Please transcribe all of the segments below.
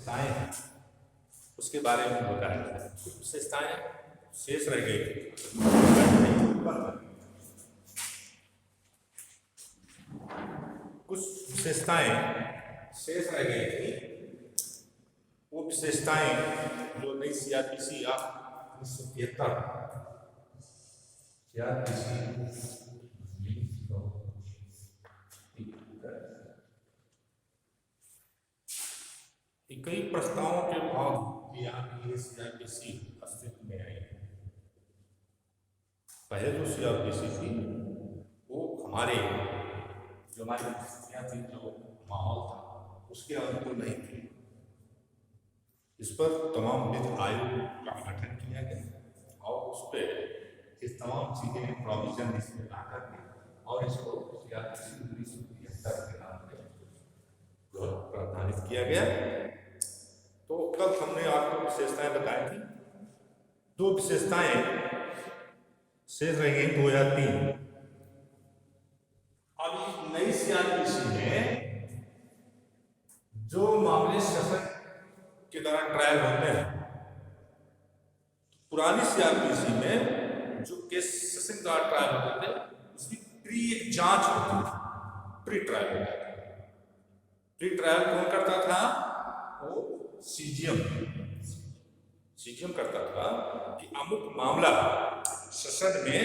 विशेषताएं हैं उसके बारे में बताया गया। कुछ विशेषताएं शेष रह गई थी, कुछ विशेषताएं शेष रह गई थी। वो विशेषताएं जो नई सीआरपीसी या 1973 कई प्रस्तावों के बाद ये सीआरपीसी अस्तित्व में आई। पहले जो सीआरपीसी थी वो हमारी परिस्थितियां थी, जो माहौल था उसके अनुकूल नहीं थी। इस पर तमाम वित्त आयोग का गठन किया गया और उस पर इस तमाम चीजें प्रोविजन इसमें ला करके और इसको सीआरपीसी 1973 के नाम से प्रावधानित किया गया। तो कल हमने आपको विशेषताएं बताई थी। दो विशेषताएं शेष रह गई 2003। अब इस नई सीआरपीसी में जो मामले सेशन के द्वारा ट्रायल होते हैं, पुरानी सीआरपीसी में जो केस सेशन द्वारा ट्रायल होते थे उसकी एक जांच होती थी, प्री ट्रायल होता था। प्री ट्रायल कौन करता था? वो सीजीएम करता था कि अमुक मामला सेशन में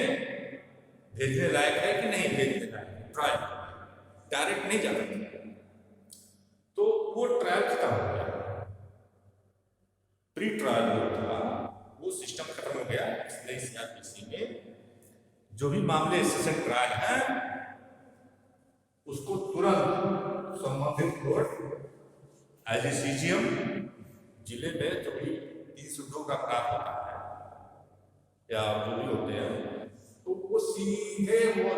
भेजने लायक है कि नहीं भेजने लायक। ट्रायल डायरेक्ट नहीं जाता था। तो वो ट्रायल खत्म हो गया, प्री ट्रायल जो था वो सिस्टम खत्म हो गया। नई सीआरपीसी में जो भी मामले सेशन ट्रायल हैं उसको तुरंत संबंधित कोर्ट एज ए सीजीएम जिले में जो भी 302 का अपराध होता है या जो भी होते हैं तो वो सीधे वो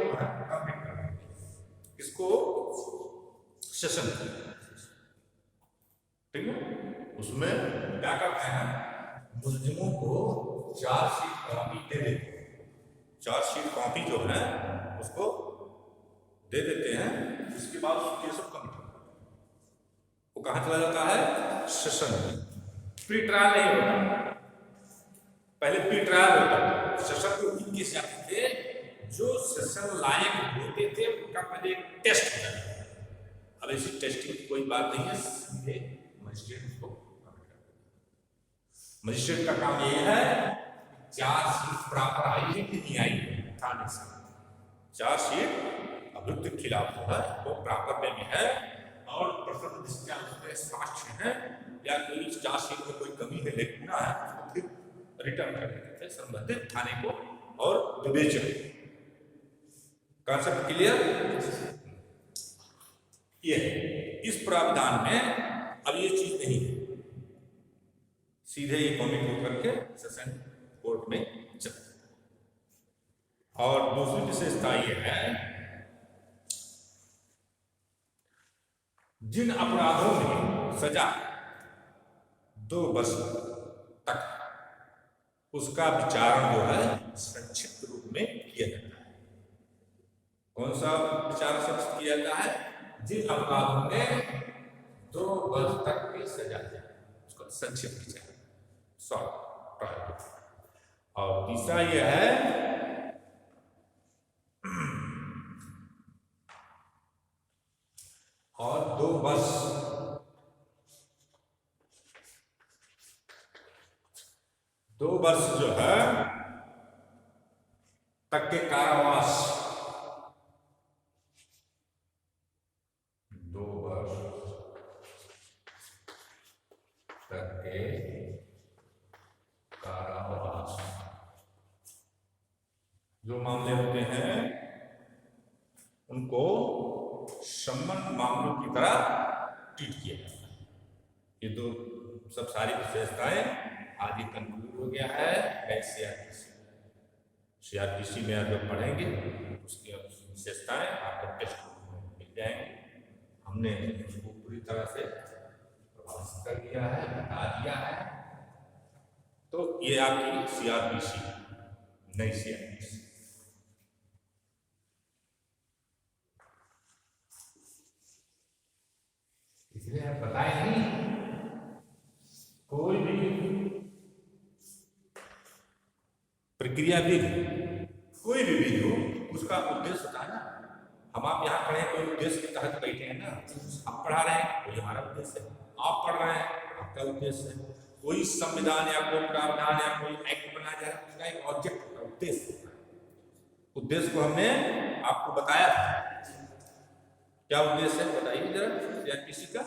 इसको सेशन, ठीक है। उसमें क्या करते हैं, मुलजिमों को चार्जशीट कॉपी दे देते हैं। चार्जशीट कॉपी जो है उसको दे देते हैं। उसके बाद केस ऑफ कमिटी वो कहाँ चला जाता है? सेशन में। प्री ट्रायल नहीं होता, पहले प्री ट्रायल होता था। सेशन में उनके केस जाते थे जो सेशन लायक होते थे, उनका पहले एक टेस्ट होता है। अब ऐसी टेस्टिंग की कोई बात नहीं है, सीधे मजिस्ट्रेट को मजिस्ट्रेट का काम ये है चार्जशीट प्रॉपर आई है कि नहीं आई है, थाने से चार्जशीट अभियुक्त के खिलाफ जो है वो प्रॉपर वे में है और प्रथम दृष्टया उसमें साक्ष्य है या कोई चार्जशीट में कोई कमी है लेकिन ना है उसको फिर रिटर्न कर देते थे संबंधित थाने को और विवेचन। Concept clear? ये इस प्रावधान में अब ये चीज नहीं है, सीधे ये कमिट होकर के सेशन कोर्ट में चलता है। और दूसरी विशेषता ये है जिन अपराधों में सजा 2 वर्ष तक उसका विचारण जो है संक्षिप्त रूप में किया जाता है। कौन सा विचार संक्षिप्त किया जाता है? जिन अपराधों में 2 वर्ष तक की सजा है उसका संक्षिप्त विचार, शॉर्ट ट्रायल। और तीसरा यह है और 2 वर्ष जो है तक के कारावास, 2 वर्ष तक के कारावास जो मामले होते हैं उनको सम्मन मामलों की तरह ट्रीट किया जाता है। ये 2 सब सारी विशेषताएं आज ये कंक्लूड हो गया है। सीआरपीसी में आप जब पढ़ेंगे उसकी विशेषताएं आपको टेक्स्ट बुक में मिल जाएंगी। हमने उसको पूरी तरह से प्रभावित कर दिया है, बता दिया है। तो ये आपकी सीआरपीसी, नई सीआरपीसी। इसलिए बताए नहीं प्रक्रिया विधि, कोई भी विधि हो उसका उद्देश्य होता है ना। हम आप यहाँ खड़े हैं, कोई उद्देश्य के तहत बैठे हैं ना। हम पढ़ा रहे हैं, कोई हमारा उद्देश्य है। आप पढ़ रहे हैं, आपका उद्देश्य है। कोई संविधान या कोई प्रावधान या कोई एक्ट बनाया जा रहा है, उसका एक ऑब्जेक्ट होता है, उद्देश्य होता है। उद्देश्य को हमने आपको बताया था। क्या उद्देश्य है बताइए जरा, या किसी का?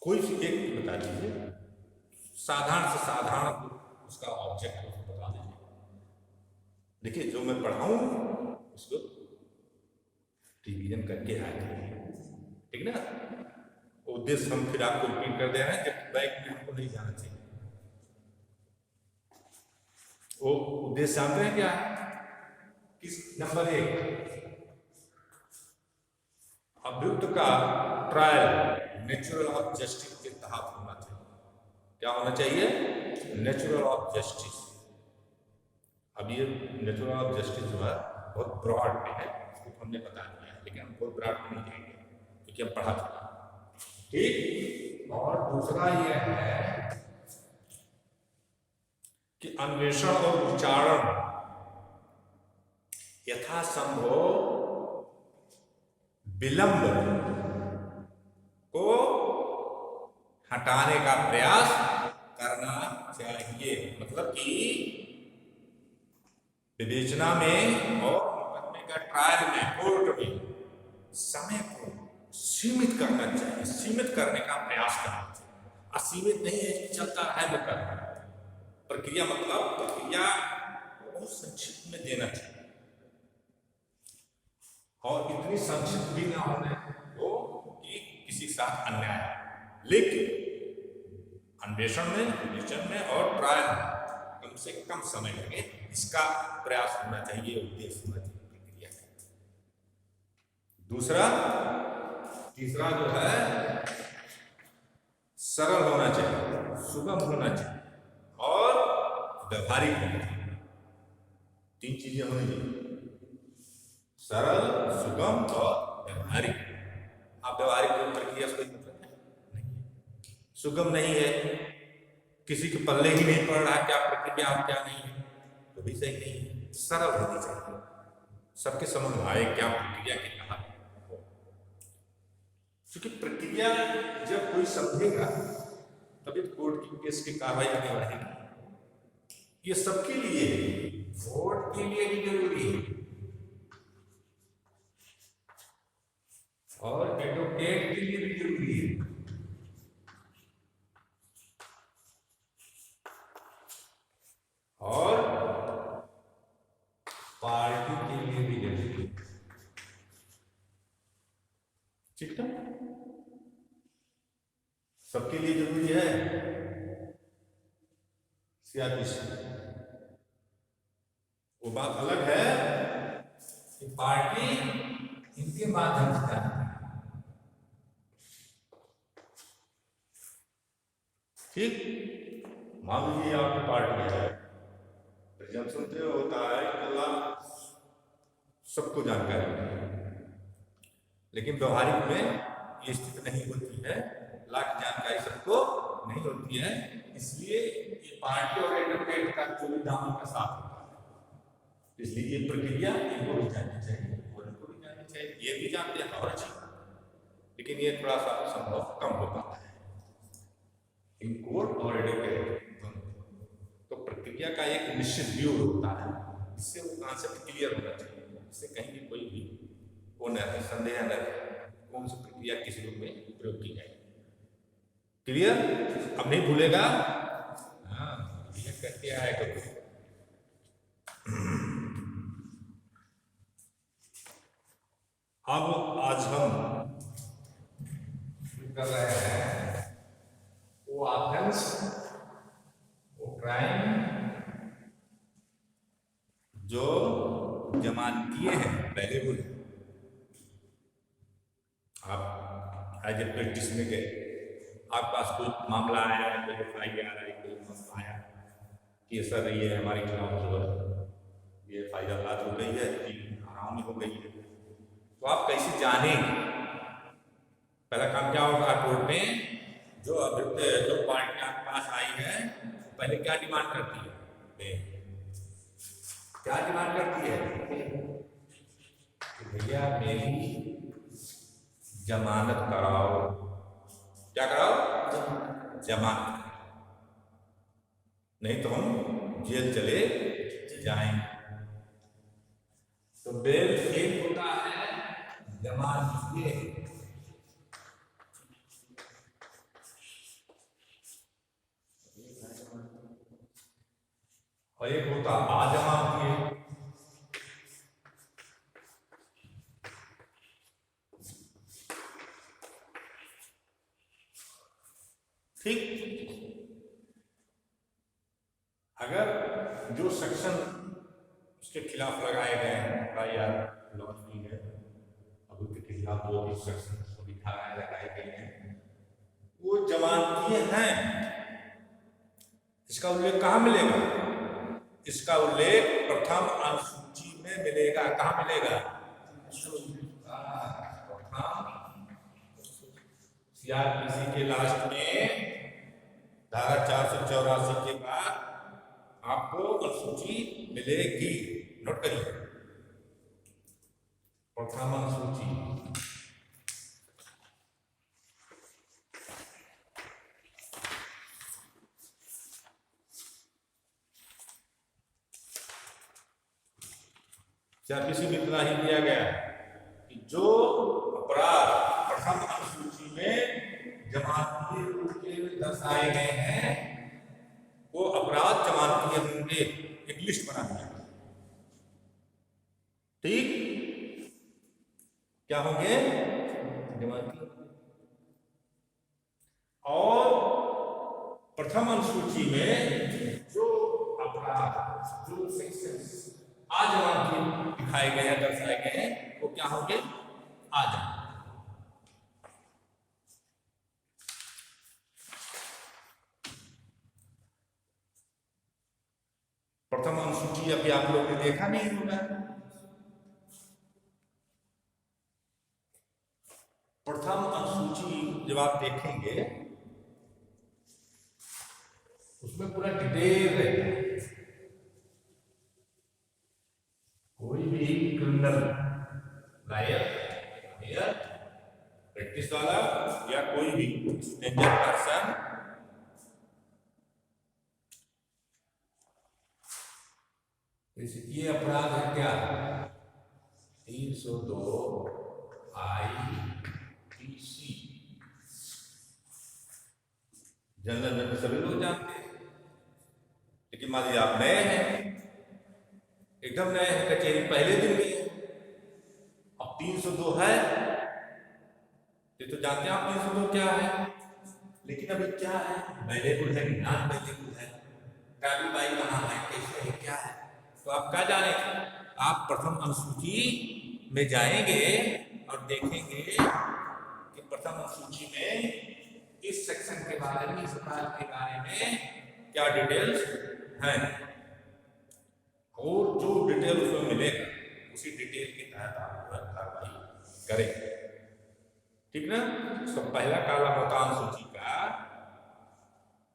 कोई एक बता दीजिए, साधारण से साधारण उसका ऑब्जेक्ट बता दीजिए। देखिए जो मैं पढ़ाऊं उसको रिवीजन करके आए, ठीक ना। उद्देश्य हम फिर आपको रिपीट कर दे रहे हैं, जब बैक में हमको नहीं जाना चाहिए। वो उद्देश्य जानते हैं क्या है? किस नंबर 1, अभियुक्त का ट्रायल नेचुरल ऑफ जस्टिस के तहत होना चाहिए। क्या होना चाहिए? Natural of justice. अब ये नेचुरल ऑफ जस्टिस जो है बहुत ब्रॉड में है, उसको हमने बता दिया है, लेकिन हम बहुत ब्रॉड में नहीं जाएंगे क्योंकि हम पढ़ा चुका, ठीक। और दूसरा ये है कि अन्वेषण और विचारण यथासंभव विलंब को हटाने का प्रयास करना चाहिए। मतलब कि विवेचना में और मुकदमे का ट्रायल में, कोर्ट में समय को सीमित करना चाहिए, सीमित करने का प्रयास करना चाहिए। असीमित नहीं है कि चलता रहा मुकदमा। प्रक्रिया मतलब प्रक्रिया को बहुत संक्षिप्त में देना चाहिए, और इतनी संक्षिप्त भी ना होने दो कि किसी के साथ अन्याय। लेकिन अन्वेषण में, विवेचन में और ट्रायल में कम से कम समय लगे, इसका प्रयास होना चाहिए, उद्देश्य होना चाहिए प्रक्रिया का। दूसरा, तीसरा जो है सरल होना चाहिए, सुगम होना चाहिए और व्यवहारिक होना चाहिए। 3 चीजें होनी चाहिए, सरल, सुगम और व्यवहारिक। आप व्यवहारिक प्रक्रिया से कोई मतलब नहीं, सुगम नहीं है, किसी के पल्ले ही नहीं पड़ रहा क्या प्रक्रिया और क्या नहीं है, तो भी सही नहीं है। सरल होनी चाहिए, सबके समझ में आए क्या प्रक्रिया के कहा हो। क्योंकि प्रक्रिया जब कोई समझेगा तभी कोर्ट की केस की कार्रवाई आगे बढ़ेगी। ये सबके लिए, कोर्ट के लिए भी जरूरी है और एडवोकेट के लिए भी जरूरी है, और पार्टी के लिए भी जरूरी है, ठीक है। सबके लिए जरूरी है। वो बात अलग है कि पार्टी इनके माध्यम से है, ठीक। मान लीजिए आपकी पार्टी है, प्रिजम्पशन तो होता है कि अल्लाह सबको जानकारी है, लेकिन व्यवहारिक में ये स्थिति नहीं होती है, लाख जानकारी सबको नहीं होती है। इसलिए ये पार्टी और एडवोकेट का जो भी दामन का साथ होता है, इसलिए ये प्रक्रिया इनको भी जाननी चाहिए और इनको भी जाननी चाहिए। ये भी जानते हैं और अच्छी बात, लेकिन ये थोड़ा सा संभव कम हो पाता है इन कोर्ट और एडवोकेट दोनों। तो प्रक्रिया का एक निश्चित व्यू होता है, इससे वो कॉन्सेप्ट क्लियर होना चाहिए, इससे कहीं भी कोई भी वो न रहे, संदेह न रहे कौन सी प्रक्रिया किस रूप में प्रयोग की जाए। क्लियर? अब नहीं भूलेगा, हाँ ये करके आया करो। अब आज हम कर रहे हैं वो ऑफेंस, वो क्राइम जो जमानतीय हैं, पहले बोले आप एज ए प्रैक्टिस में गए, आपके पास कोई मामला आया, कोई FIR आई, कोई मामला आया कि सर ये हमारे खिलाफ जो है ये फायदा बात हो गई है, आराम हो गई है, तो आप कैसे जानेंगे? पहला काम क्या होगा कोर्ट में, जो पार्टी आपके पास आई है पहले क्या डिमांड करती है, क्या डिमांड करती है कि भैया मेरी जमानत कराओ। क्या कराओ? जमानत, नहीं तो हम जेल चले जाएंगे। तो बेल एक होता है जमानत, ये और एक होता आजमानत। ठीक, अगर जो सेक्शन उसके खिलाफ लगाए गए हैं या लॉन्च की है, अब उसके खिलाफ जो भी सेक्शन सभी धाराएं लगाए गए हैं वो जमानतीय हैं। इसका उल्लेख कहाँ मिलेगा? इसका उल्लेख प्रथम अनुसूची में मिलेगा। कहाँ मिलेगा? सीआरपीसी के लास्ट में धारा 484 के बाद आपको अनुसूची मिलेगी। नोट करिए, प्रथम अनुसूची। सीआरपीसी में इतना ही दिया गया कि जो अपराध प्रथम अनुसूची में जमानतीय रूप से दर्शाए गए हैं वो अपराध जमानतीय होंगे। एक लिस्ट बना दिया, ठीक, क्या होंगे? जमानतीय। और प्रथम अनुसूची में जो अपराध जो सेक्शन अजमानतीय दिखाए गए हैं, दर्शाए गए हैं, वो क्या होंगे? अजमानत। प्रथम अनुसूची अभी आप लोग ने देखा नहीं होगा। प्रथम अनुसूची जब आप देखेंगे उसमें पूरा डिटेल है। कोई भी क्रिमिनल लायर प्रैक्टिस वाला या कोई भी स्ट्रेंजर पर्सन ये अपराध है क्या? 302 IPC जनरल सभी लोग जानते हैं, लेकिन मान लीजिए आप नए हैं, एकदम नए हैं, कचहरी पहले दिन गए, अब 302 है, ये तो जानते हैं आप 302 क्या है, लेकिन अभी क्या है, अवेलेबल है कि नॉन अवेलेबल है, कार्रवाई कहाँ है, कैसे है, क्या है, तो आप क्या जानेंगे? आप प्रथम अनुसूची में जाएंगे और देखेंगे कि प्रथम अनुसूची में इस सेक्शन के बारे में, इस अपराध के बारे में क्या डिटेल्स हैं, और जो डिटेल उसमें मिलेगा उसी डिटेल के तहत आप कार्रवाई करेंगे। ठीक ना? तो पहला कालम होता है अनुसूची का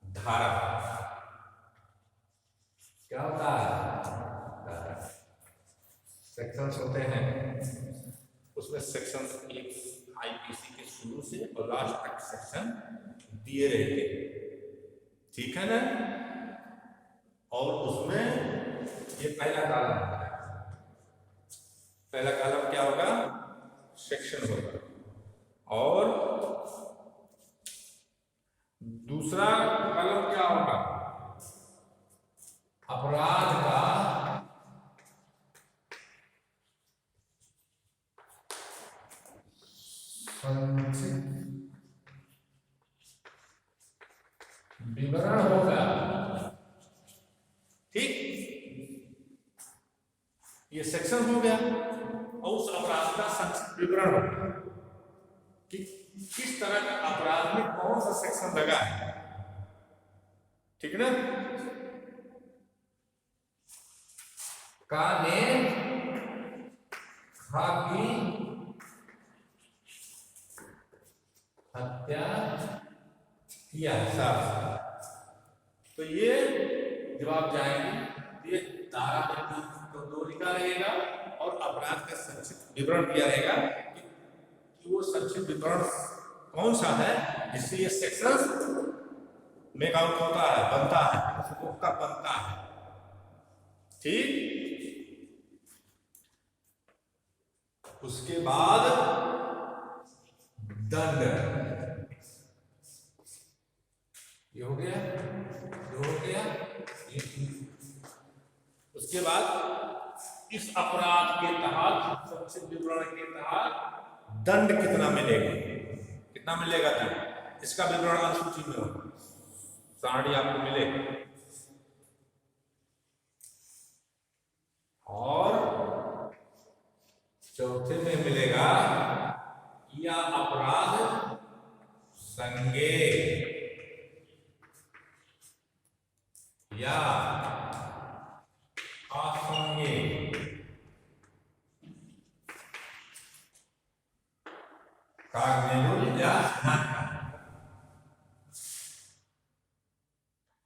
धारा। क्या होता है? सेक्शंस होते हैं, उसमें सेक्शन एक आईपीसी के शुरू से और लास्ट तक सेक्शन दिए रहते हैं। ठीक है ना? और उसमें ये पहला कॉलम होता है। पहला कॉलम क्या होगा? सेक्शन होगा। और दूसरा कॉलम क्या होगा? अपराध का विवरण होगा। ठीक, ये सेक्शन हो गया और उस अपराध का संक्षिप्त विवरण होगा कि किस तरह का अपराध में कौन सा सेक्शन लगा है। ठीक ना? का ने खा की हत्या किया साफ। तो ये जब आप जाएंगे ये धारा में तो 2 लिखा रहेगा और अपराध का संक्षिप्त विवरण दिया रहेगा कि वो संक्षिप्त विवरण कौन सा है जिससे ये सेक्शन मेक आउट होता है, बनता है, उसका बनता है। ठीक, उसके बाद दंड, ये हो गया, ये हो गया। उसके बाद इस अपराध के तहत संक्षिप्त विवरण के तहत दंड कितना मिलेगा, कितना मिलेगा दंड, इसका विवरण अनुसूची में होगा, सारणी आपको मिलेगा। और चौथे में मिलेगा या अपराध संज्ञेय या असंज्ञेय, कागनेबुल या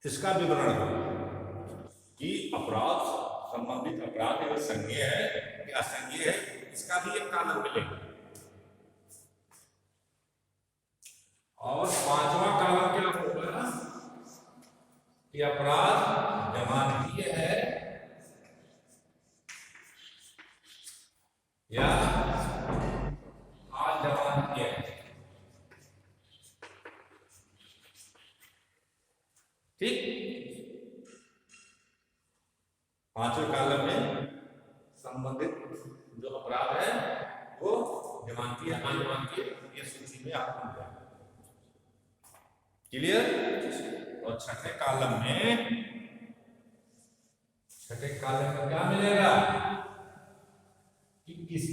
इसका विवरण कि अपराध संबंधित अपराध अगर संज्ञेय है या असंज्ञेय है, इसका भी एक कानून मिलेगा। और 5वां कानून क्या होगा कि अपराध जमानतीय है या अजमानतीय है। ठीक, 5वें कॉलम में संबंधित जो अपराध है वो जमानतीय अजमानतीय ये सूची में आपको मिल जाएगा। क्लियर। और छठे कॉलम में क्या मिलेगा कि किस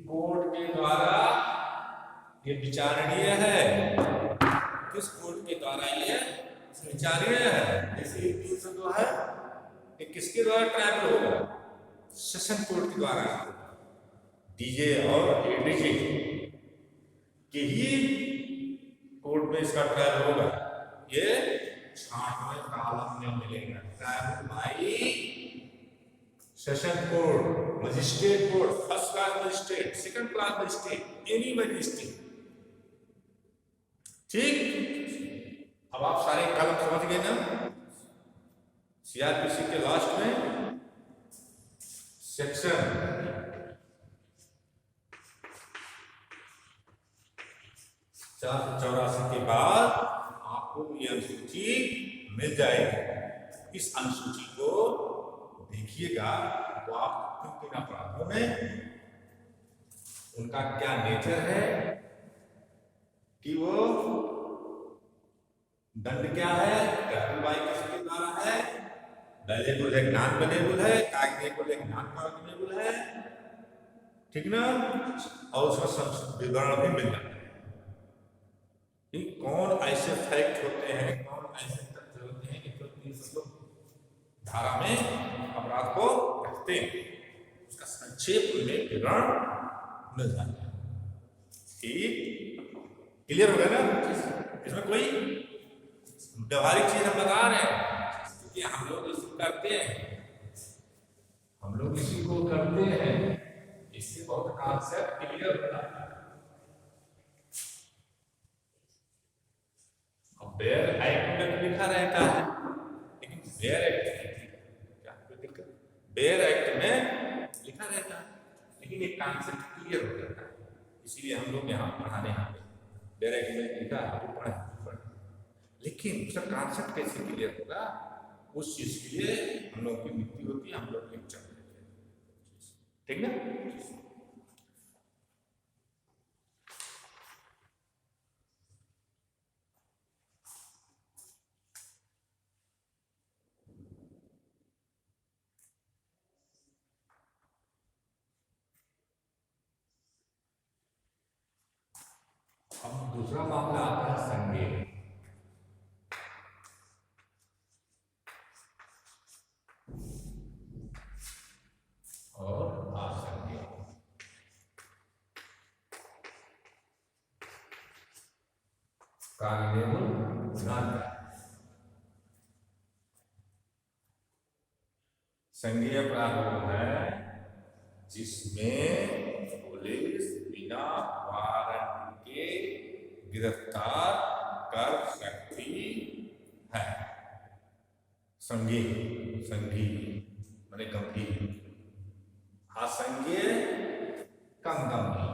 कोर्ट के द्वारा ये विचारणीय है, किस कोर्ट के द्वारा ये विचारणीय है। जैसे 302 है, ये किसके द्वारा ट्रायल होगा, सेशन कोर्ट के द्वारा, डीजे और एडीजे के ही कोर्ट में इसका ट्रायल होगा। ये 6वें कॉलम में मिलेगा, trial by session court, magistrate court, first class magistrate, second class magistrate, any magistrate. ठीक, अब आप सारे कॉलम समझ गए ना। सीआरपीसी के लास्ट में सेक्शन 484 के बाद आपको ये अनुसूची मिल जाएगी। इस अनुसूची को देखिएगा तो आप किन किन अपराधों में उनका क्या नेचर है, कि वो दंड क्या है, कार्रवाई किसके द्वारा है, वैल्यूएबल है, नॉन वैल्यूएबल है, कॉग्निजेबल है, नॉन कॉग्निजेबल है। ठीक ना। और उसका विवरण भी मिल जाता है कि कौन ऐसे फैक्ट होते हैं, कौन ऐसे तथ्य होते हैं कि जो 300 धारा में अपराध को रखते हैं, उसका संक्षेप में विवरण मिल जाता है। ठीक, क्लियर हो गया ना। इसमें कोई व्यवहारिक चीज हम बता रहे हैं क्योंकि हम लोग इसी करते हैं, हम लोग इसी को करते हैं, इससे बहुत कॉन्सेप्ट क्लियर होता है। अब बेयर एक्ट में लिखा रहता है, लेकिन बेयर एक्ट क्या कोई दिक्कत, बेयर एक्ट में लिखा रहता है लेकिन एक कॉन्सेप्ट क्लियर हो जाता है, इसीलिए हम लोग यहाँ पढ़ाने आते हैं। बेयर एक्ट में लिखा है तो पढ़े, लेकिन उसका कॉन्सेप्ट कैसे क्लियर होगा, उस चीज के लिए हम लोग की नीति होती है, हम लोग लेक्चर देते हैं। ठीक ना। अब दूसरा मामला आता है संज्ञेय। और असंज्ञेय। कार्निवल नान संज्ञेय अपराध वो है जिसमें पुलिस बिना वारंट के गिरफ्तार कर सकती है। संज्ञेय माने गंभीर, असंज्ञेय कम गंभीर।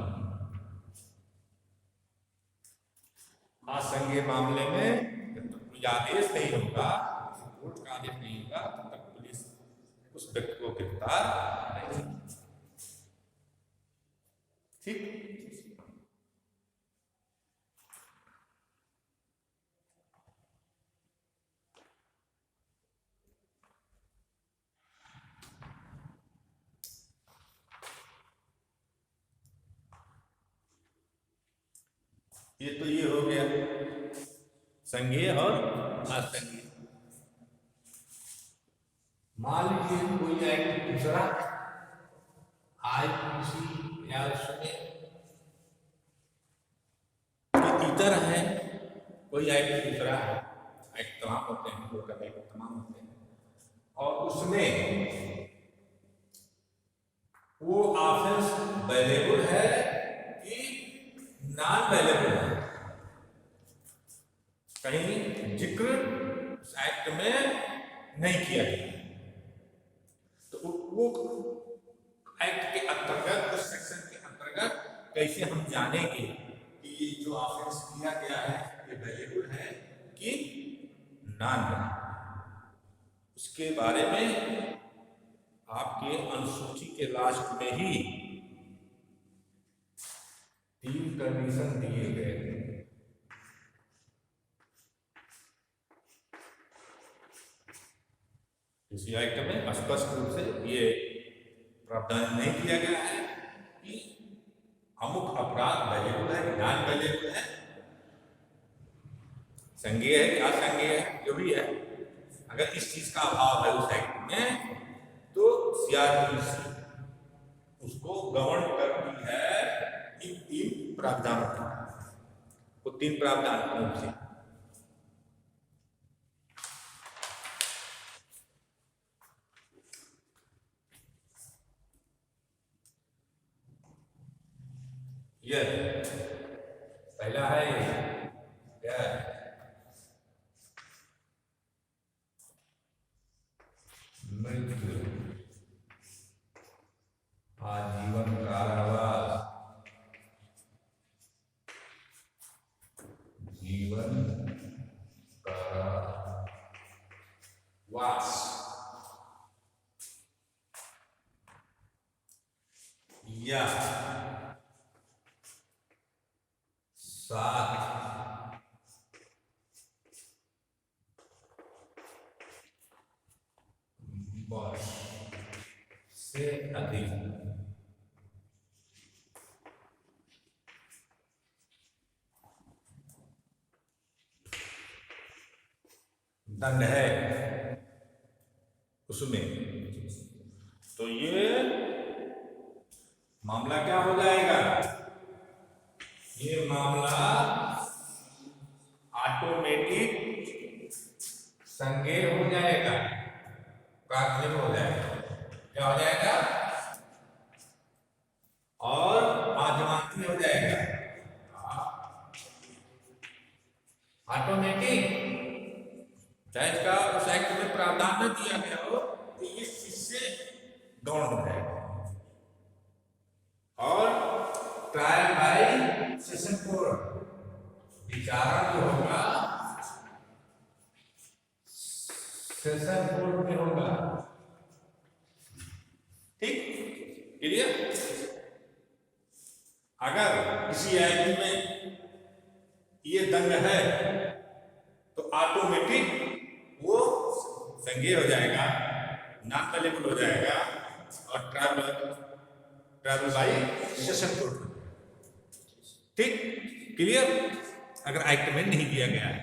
असंज्ञेय मामले में जब तक कोई आदेश नहीं होगा, कोर्ट का आदेश नहीं होगा, तब तक पुलिस उस व्यक्ति को गिरफ्तार नहीं। ठीक, ये तो ये हो गया संज्ञेय और असंज्ञेय। मान लीजिए कोई एक्ट दूसरा IPC या उसमें इतर है, कोई एक्ट दूसरा है, एक्ट तमाम होते हैं, कोर्ट का एक्ट तमाम होते हैं, और उसमें वो ऑफेंस वेलेबल है कि नॉन वेलेबल है, कहीं जिक्र उस एक्ट में नहीं किया गया, तो वो एक्ट के अंतर्गत, उस सेक्शन के अंतर्गत कैसे हम जानेंगे कि ये जो ऑफेंस किया गया है ये वेलेबल है कि नॉन वेलेबल? उसके बारे में आपके अनुसूची के लास्ट में ही 3 कंडीशन दिए गए हैं। इसी एक्ट में स्पष्ट रूप से ये प्रावधान नहीं किया गया है कि अमुक अपराध वेलेबल है, नॉन वेलेबल है, संज्ञेय है क्या संज्ञेय है, जो भी है, अगर इस चीज का अभाव है उस एक्ट में तो CRPC उसको गवर्न करती है इन 3 प्रावधानों का। वो 3 प्रावधान कौन से? ये पहला है क्या? मृत्यु, आजीवन कारावास, जीवन कारावास, या 7 वर्ष से अधिक। दंड है उसमें, तो ये मामला क्या हो जाएगा? ये मामला ऑटोमेटिक संज्ञेय हो जाएगा, प्राथमिक हो जाएगा। क्या हो जाएगा? और आजमानी हो जाएगा, ऑटोमेटिक। जज का उस एक्ट में प्रावधान न दिया गया हो तो इस चीज से गौण हो जाएगा। और ट्रायल बाय सेशन कोर्ट, विचारण जो होगा सेशन कोर्ट में होगा। ठीक, क्लियर? अगर किसी एक्ट में ये दंड है तो ऑटोमेटिक वो संज्ञेय हो जाएगा, नॉन वेलेबल हो जाएगा, और ट्रायल बाय सेशन कोर्ट। ठीक, क्लियर? अगर एक्ट में नहीं दिया गया है,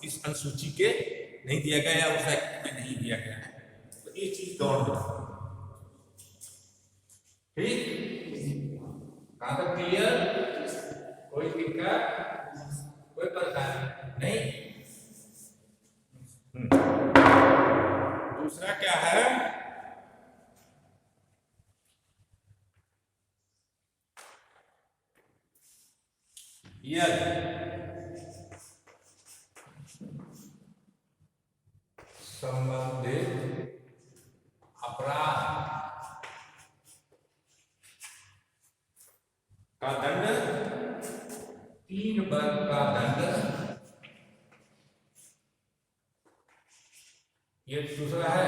इस अनुसूची के नहीं दिया गया या उस एक्ट में नहीं दिया गया है, तो ये चीज दौड़ दो। ठीक, कहां तक क्लियर? कोई दिक्कत? कोई परेशानी नहीं। दूसरा क्या है, यदि संबंधित अपराध का दंड 3 वर्ष का दंड, ये दूसरा है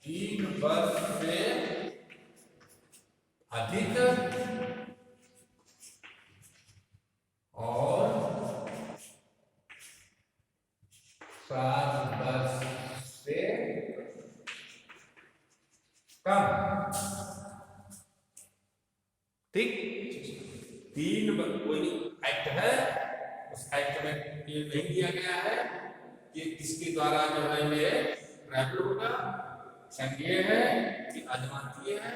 3 वर्ष से अधिक और 7 वर्ष से कम, ठीक। 3 कोई एक्ट है, उस एक्ट में ये नहीं दिया गया है कि किसके द्वारा जो है ये ट्राइबल होगा, संज्ञेय है कि अजमानतीय है,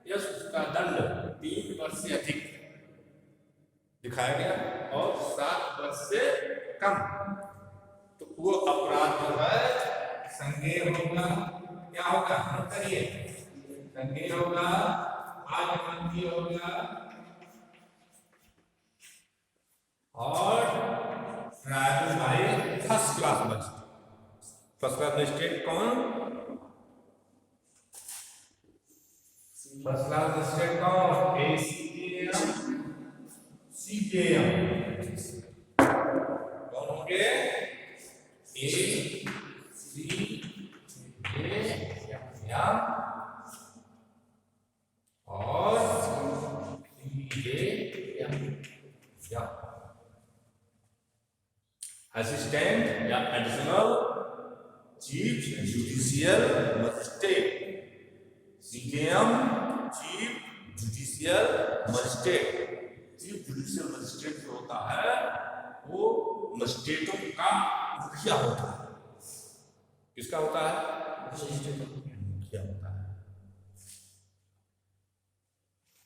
या उसका दंड 3 वर्ष से अधिक दिखाया गया और 7 वर्ष से कम। तो वो अपराध जो है संज्ञेय होगा, क्या होगा कहिए, संज्ञेय होगा, अजमानतीय होगा और triable by first class magistrate. First class magistrate कौन, फर्स्ट क्लास मजिस्ट्रेट कौन, एसीकेएम सीकेएम कौन होंगे, एसीकेएम और असिस्टेंट या additional chief judicial magistrate, CJM chief judicial magistrate. Chief judicial magistrate जो होता है वो मजिस्ट्रेटों का मुखिया होता है। किसका होता है, मुखिया होता है।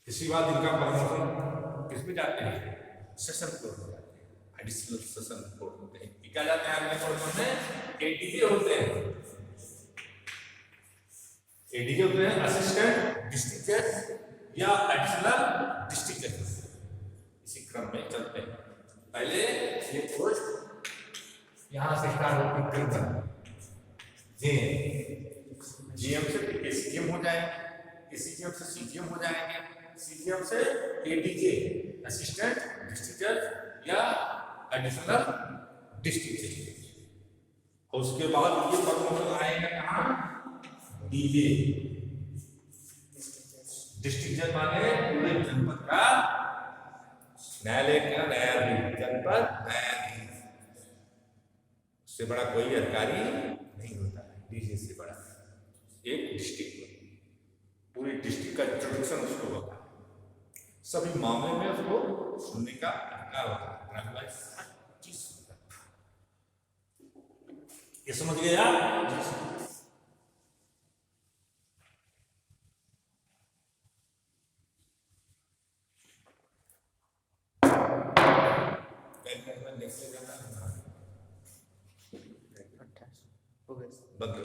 इसी बात इनका प्रमोशन किसमें जाते हैं, सेशन कोर्ट में जाते हैं, एडिशनल सेशन कोर्ट होते हैं। क्या जाते हैं अगले कोर्ट में, एडीजे होते हैं। एडीजे होते हैं असिस्टेंट डिस्ट्रिक्ट जज या एडिशनल डिस्ट्रिक्ट जज, इसी क्रम में चलते हैं। पहले ये पोस्ट यहां से स्टार्ट होती है, जीएम से एसीजीएम हो जाएंगे, एसीजीएम से सीजीएम हो जाएंगे, सीजीएम से एडीजे असिस्टेंट डिस्ट्रिक्ट जज या एडिशनल डिस्ट्रिक्ट जज। और उसके बाद ये प्रमोशन आएगा कहाँ, डीजे डिस्ट्रिक्ट जज माने पूरे जनपद का न्यायालय का न्यायाधीश, जनपद न्यायाधीश। उससे बड़ा कोई अधिकारी नहीं होता है, डीजे से बड़ा एक डिस्ट्रिक्ट, पूरी डिस्ट्रिक्ट का जुडिक्शन उसको होता है, सभी मामले में उसको सुनने का अधिकार होता है। ये समझ गए आप, बंद